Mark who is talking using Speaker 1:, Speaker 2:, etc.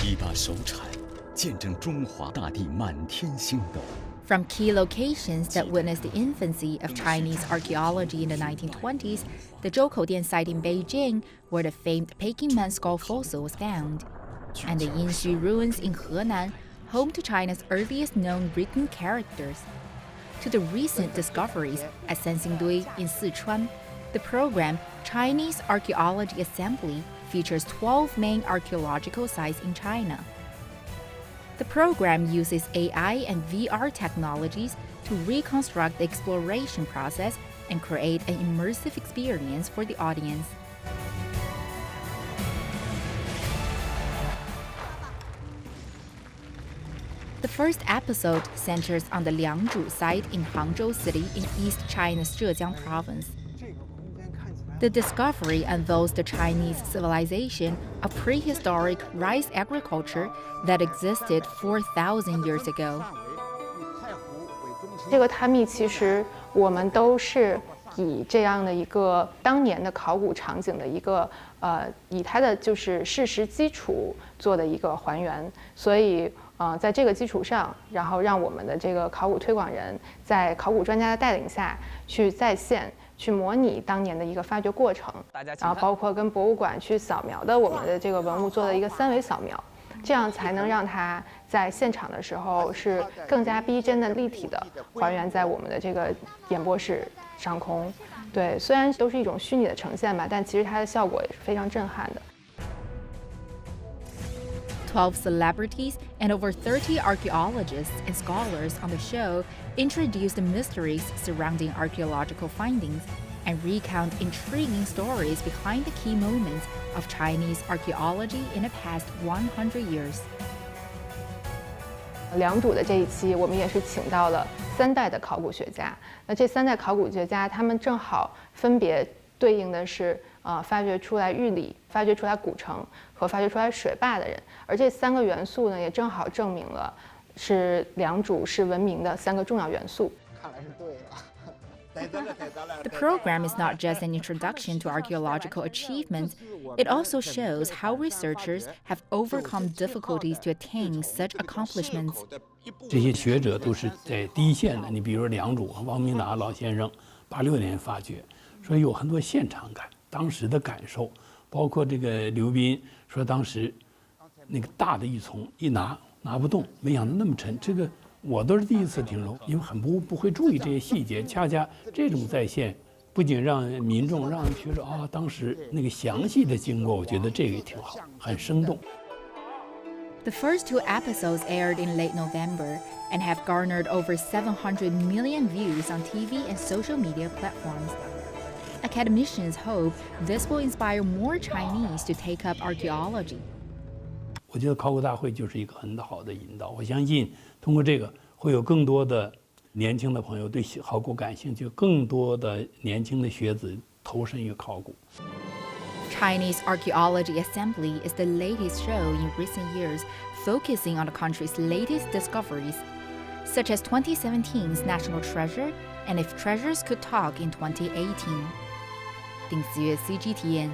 Speaker 1: 一把手铲，见证中华大地满天星斗。
Speaker 2: From key locations that witnessed the infancy of Chinese archaeology in the 1920s, the Zhoukou site in Beijing, where the famed Peking man skull fossil was found, and the Yinxu ruins in Henan, home to China's earliest known written characters, to the recent discoveries at Sanxingdui in Sichuan. The program, Chinese Archaeology Assembly, features 12 main archaeological sites in China. The program uses AI and VR technologies to reconstruct the exploration process and create an immersive experience for the audience. The first episode centers on the Liangzhu site in Hangzhou City in East China's Zhejiang province. The discovery unveils the Chinese civilization of prehistoric rice agriculture that existed 4,000 years ago.
Speaker 3: 这个探秘其实我们都是以这样的一个当年的考古场景的一个以它的就是事实基础做的一个还原，所以在这个基础上，然后让我们的这个考古推广人在考古专家的带领下去再现。去模拟当年的一个发掘过程，然后包括跟博物馆去扫描的我们的这个文物做的一个3维扫描，这样才能让它在现场的时候是更加逼真的立体的还原在我们的这个演播室上空。对，虽然都是一种虚拟的呈现吧，但其实它的效果也是非常震撼的。
Speaker 2: 12 celebrities and over 30 archaeologists and scholars on the show introduce the mysteries surrounding archaeological findings and recount intriguing stories behind the key moments of Chinese archaeology in the past 100 years.
Speaker 3: 良渚的这一期，我们也是请到了3代的考古学家。那这3代考古学家，他们正好分别对应的是发掘出来玉里、发掘出来古城和发掘出来水坝的人，而这3个元素呢，也正好证明了是良渚是文明的3个重要元素。
Speaker 4: 看来是对了。
Speaker 2: The program is not just an introduction to archaeological achievements, it also shows how researchers have overcome difficulties to attain such accomplishments.
Speaker 5: 这些学者都是在第一线的，你比如说良渚，王明达老先生86年发掘，所以有很多现场感，当时的感受，包括这个刘斌说当时那个大的一丛一拿不动，没想到那么沉，这个我都是第一次听说，因为很不会注意这些细节，恰恰这种再现，不仅让民众让人觉得啊，当时那个详细的经过，我觉得这个也挺好，很生动。
Speaker 2: The first 2 episodes aired in late November and have garnered over 700 million views on TV and social media platforms. Academicians hope this will inspire more Chinese to take up archaeology.
Speaker 5: 我觉得考古大会就是一个很好的引导，我相信通过这个会有更多的年轻的朋友对考古感兴趣，更多的年轻的学子投身于考古。
Speaker 2: Chinese Archaeology Assembly is the latest show in recent years focusing on the country's latest discoveries, such as 2017's National Treasure and If Treasures Could Talk in 2018. 丁思月 CGTN